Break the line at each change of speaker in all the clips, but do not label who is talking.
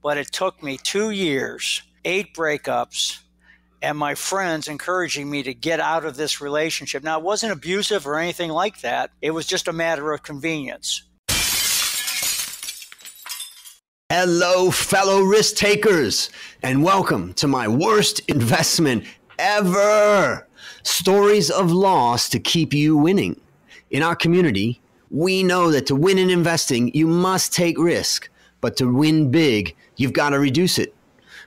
but it took me 2 years, 8 breakups, and my friends encouraging me to get out of this relationship. Now, it wasn't abusive or anything like that. It was just a matter of convenience.
Hello, fellow risk takers, and welcome to my worst investment ever. Stories of loss to keep you winning. In our community, we know that to win in investing, you must take risk, but to win big, you've got to reduce it.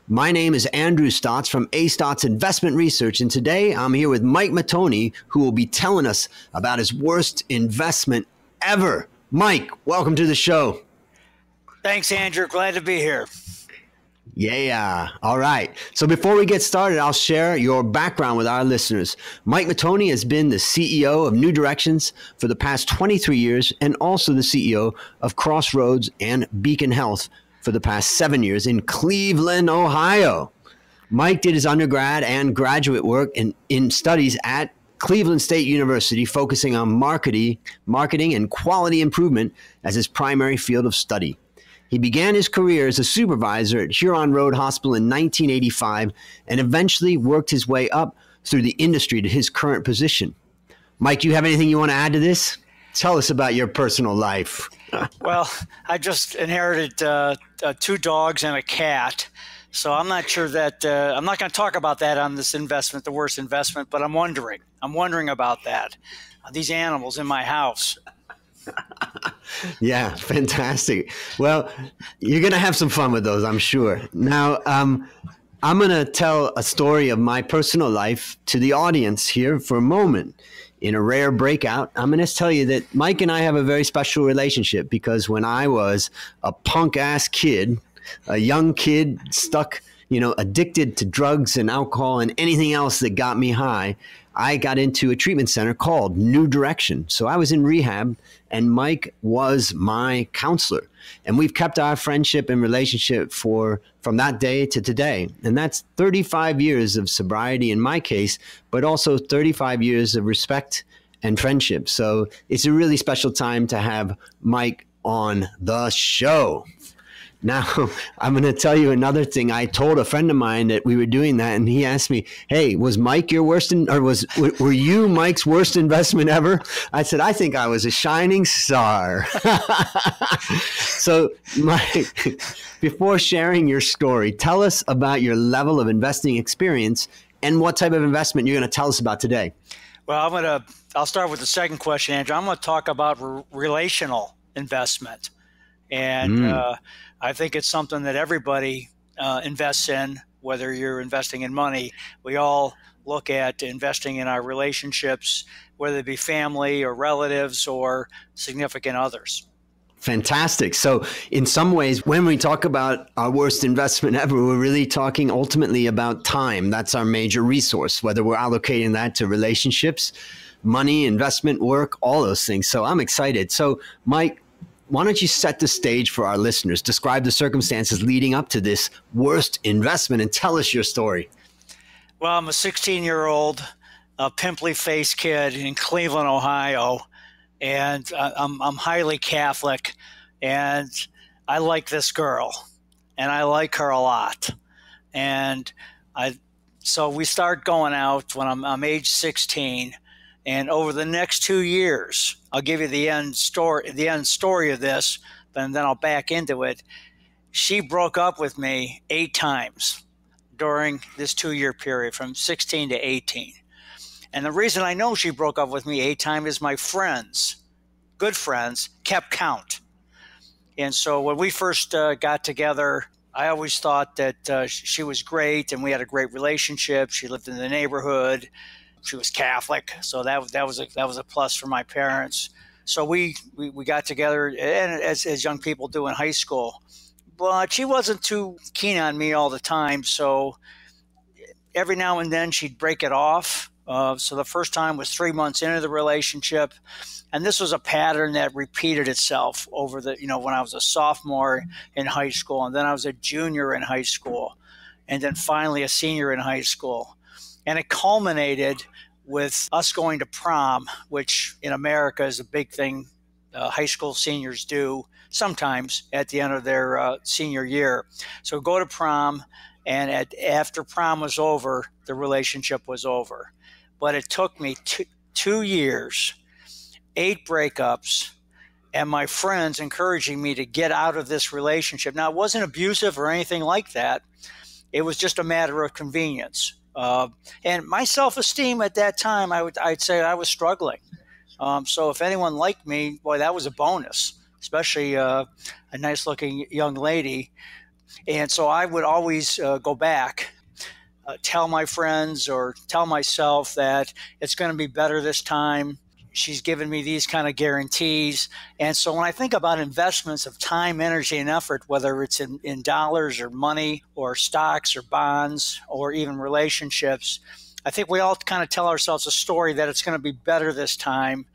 My name is Andrew Stotts from A Stotts Investment Research, and today I'm here with Mike Matoney, who will be telling us about his worst investment ever. Mike, welcome to the show.
Thanks, Andrew. Glad to be here.
Yeah. All right. So before we get started, I'll share your background with our listeners. Mike Matoney has been the CEO of New Directions for the past 23 years and also the CEO of Crossroads and Beacon Health for the past 7 years in Cleveland, Ohio. Mike did his undergrad and graduate work in studies at Cleveland State University, focusing on marketing and quality improvement as his primary field of study. He began his career as a supervisor at Huron Road Hospital in 1985 and eventually worked his way up through the industry to his current position. Mike, do you have anything you want to add to this? Tell us about your personal life.
Well, I just inherited 2 dogs and a cat, so I'm not sure that I'm not going to talk about that on this investment, the worst investment, but I'm wondering about that. These animals in my house.
Yeah, fantastic. Well, you're going to have some fun with those, I'm sure. Now, I'm going to tell a story of my personal life to the audience here for a moment. In a rare breakout, I'm going to tell you that Mike and I have a very special relationship because when I was a punk-ass kid, a young kid stuck, addicted to drugs and alcohol and anything else that got me high, I got into a treatment center called New Direction. So I was in rehab and Mike was my counselor. And we've kept our friendship and relationship from that day to today. And that's 35 years of sobriety in my case, but also 35 years of respect and friendship. So it's a really special time to have Mike on the show. Now, I'm going to tell you another thing. I told a friend of mine that we were doing that, and he asked me, "Hey, was Mike your worst, were you Mike's worst investment ever?" I said, "I think I was a shining star." So, Mike, before sharing your story, tell us about your level of investing experience and what type of investment you're going to tell us about today.
Well, I'll start with the second question, Andrew. I'm going to talk about relational investment, and I think it's something that everybody invests in, whether you're investing in money. We all look at investing in our relationships, whether it be family or relatives or significant others.
Fantastic. So in some ways, when we talk about our worst investment ever, we're really talking ultimately about time. That's our major resource, whether we're allocating that to relationships, money, investment, work, all those things. So I'm excited. So Mike, why don't you set the stage for our listeners? Describe the circumstances leading up to this worst investment and tell us your story.
Well, I'm a 16-year-old, pimply-faced kid in Cleveland, Ohio, and I'm highly Catholic, and I like this girl, and I like her a lot. And so we start going out when I'm age 16. And over the next 2 years, I'll give you the end story of this, and then I'll back into it. She broke up with me 8 times during this 2-year period, from 16 to 18. And the reason I know she broke up with me 8 times is my friends, good friends, kept count. And so when we first got together, I always thought that she was great and we had a great relationship. She lived in the neighborhood. She was Catholic, so that was a plus for my parents. So we got together, and as young people do in high school. But she wasn't too keen on me all the time, so every now and then she'd break it off. So the first time was 3 months into the relationship, and this was a pattern that repeated itself over when I was a sophomore in high school, and then I was a junior in high school, and then finally a senior in high school. And it culminated with us going to prom, which in America is a big thing high school seniors do sometimes at the end of their senior year. So go to prom, and after prom was over, the relationship was over. But it took me 2 years, 8 breakups, and my friends encouraging me to get out of this relationship. Now, it wasn't abusive or anything like that. It was just a matter of convenience. And my self-esteem at that time, I'd say I was struggling. So if anyone liked me, boy, that was a bonus, especially a nice-looking young lady. And so I would always go back, tell my friends or tell myself that it's going to be better this time. She's given me these kind of guarantees. And so when I think about investments of time, energy, and effort, whether it's in dollars or money or stocks or bonds or even relationships, I think we all kind of tell ourselves a story that it's going to be better this time,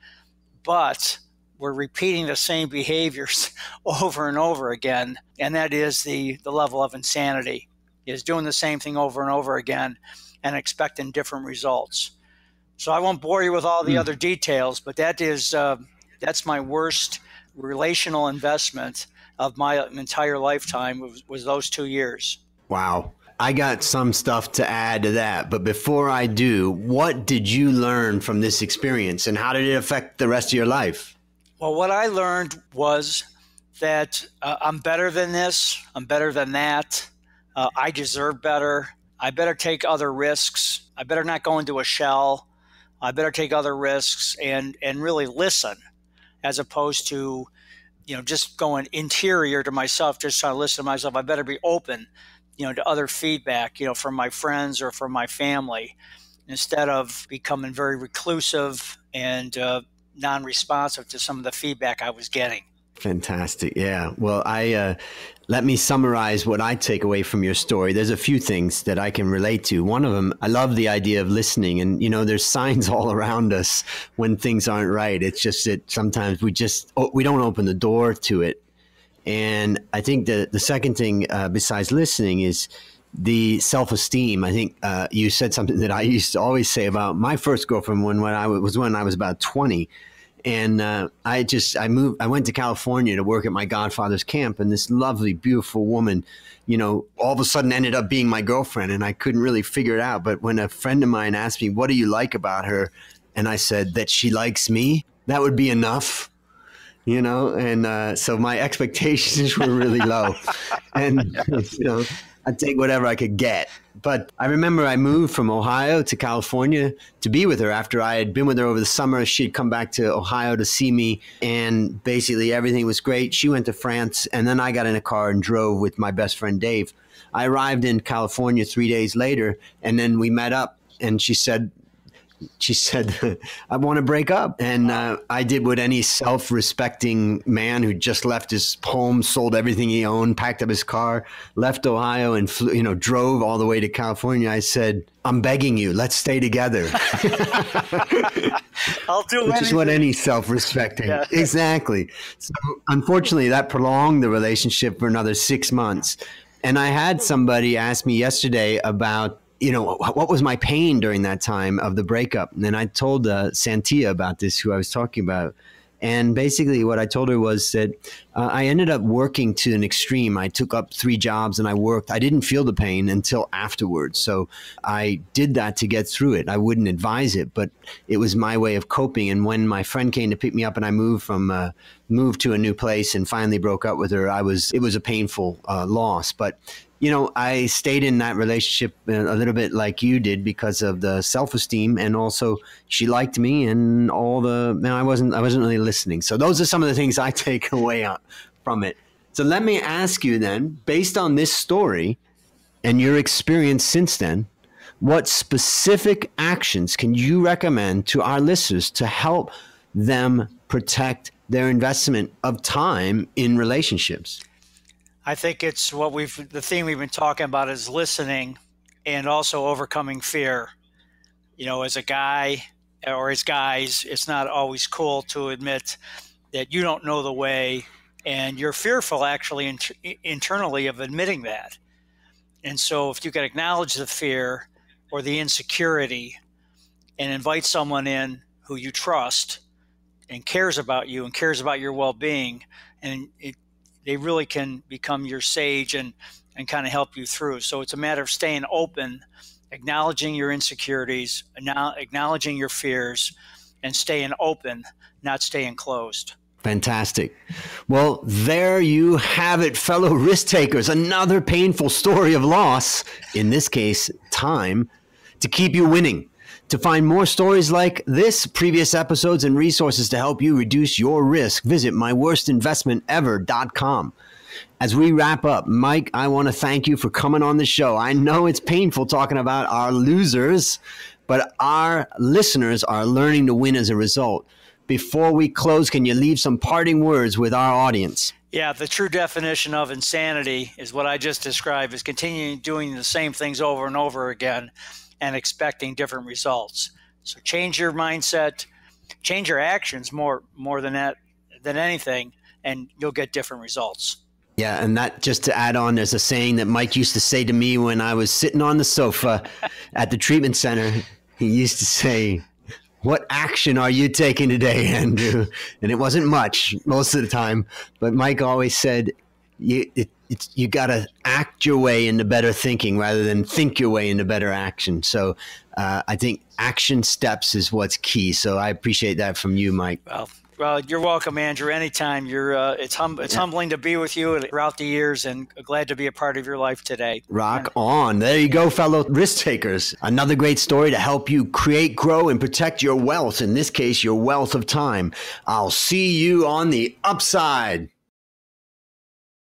but we're repeating the same behaviors over and over again. And that is the level of insanity, is doing the same thing over and over again and expecting different results. So I won't bore you with all the other details, but that's my worst relational investment of my entire lifetime was those 2 years.
Wow. I got some stuff to add to that. But before I do, what did you learn from this experience and how did it affect the rest of your life?
Well, what I learned was that I'm better than this. I'm better than that. I deserve better. I better take other risks. I better not go into a shell. I better take other risks and really listen, as opposed to, just going interior to myself, just trying to listen to myself. I better be open, to other feedback, from my friends or from my family, instead of becoming very reclusive and non-responsive to some of the feedback I was getting.
Fantastic. Yeah. Well, let me summarize what I take away from your story. There's a few things that I can relate to. One of them, I love the idea of listening. And, there's signs all around us when things aren't right. It's just that sometimes we don't open the door to it. And I think the second thing besides listening is the self-esteem. I think you said something that I used to always say about my first girlfriend when I was about 20. And I went to California to work at my godfather's camp, and this lovely, beautiful woman, all of a sudden ended up being my girlfriend, and I couldn't really figure it out. But when a friend of mine asked me, what do you like about her? And I said that she likes me, that would be enough, and so my expectations were really low. And, I'd take whatever I could get. But I remember I moved from Ohio to California to be with her after I had been with her over the summer. She'd come back to Ohio to see me, and basically everything was great. She went to France, and then I got in a car and drove with my best friend, Dave. I arrived in California 3 days later, and then we met up, and she said, I want to break up. And I did what any self-respecting man who just left his home, sold everything he owned, packed up his car, left Ohio and drove all the way to California. I said, I'm begging you, let's stay together.
I'll do
Which is what any self-respecting. Yeah. Exactly. So unfortunately, that prolonged the relationship for another 6 months. And I had somebody ask me yesterday about, what was my pain during that time of the breakup? And then I told Santia about this, who I was talking about. And basically what I told her was that I ended up working to an extreme. I took up 3 jobs and I worked. I didn't feel the pain until afterwards. So I did that to get through it. I wouldn't advise it, but it was my way of coping. And when my friend came to pick me up and I moved to a new place and finally broke up with her, it was a painful loss. But I stayed in that relationship a little bit like you did because of the self-esteem, and also she liked me, and I wasn't really listening. So those are some of the things I take away from it. So let me ask you then, based on this story and your experience since then, what specific actions can you recommend to our listeners to help them protect their investment of time in relationships?
I think it's the theme we've been talking about is listening and also overcoming fear. As a guy or as guys, it's not always cool to admit that you don't know the way, and you're fearful actually internally of admitting that. And so if you can acknowledge the fear or the insecurity and invite someone in who you trust cares about you and cares about your well-being, and they really can become your sage and kind of help you through. So it's a matter of staying open, acknowledging your insecurities, acknowledging your fears, and staying open, not staying closed.
Fantastic. Well, there you have it, fellow risk takers. Another painful story of loss, in this case, time, to keep you winning. To find more stories like this, previous episodes, and resources to help you reduce your risk, visit myworstinvestmentever.com. As we wrap up, Mike, I want to thank you for coming on the show. I know it's painful talking about our losers, but our listeners are learning to win as a result. Before we close, can you leave some parting words with our audience?
Yeah, the true definition of insanity is what I just described, is continuing doing the same things over and over again and expecting different results. So change your mindset, change your actions more than anything, and you'll get different results.
Yeah, and that, just to add on, there's a saying that Mike used to say to me when I was sitting on the sofa at the treatment center. He used to say, "What action are you taking today, Andrew?" And it wasn't much most of the time, but Mike always said, you got to act your way into better thinking rather than think your way into better action. So I think action steps is what's key. So I appreciate that from you, Mike.
Well, you're welcome, Andrew. Anytime. It's humbling to be with you throughout the years, and glad to be a part of your life today.
Rock on. There you go, fellow risk takers. Another great story to help you create, grow, and protect your wealth. In this case, your wealth of time. I'll see you on the upside.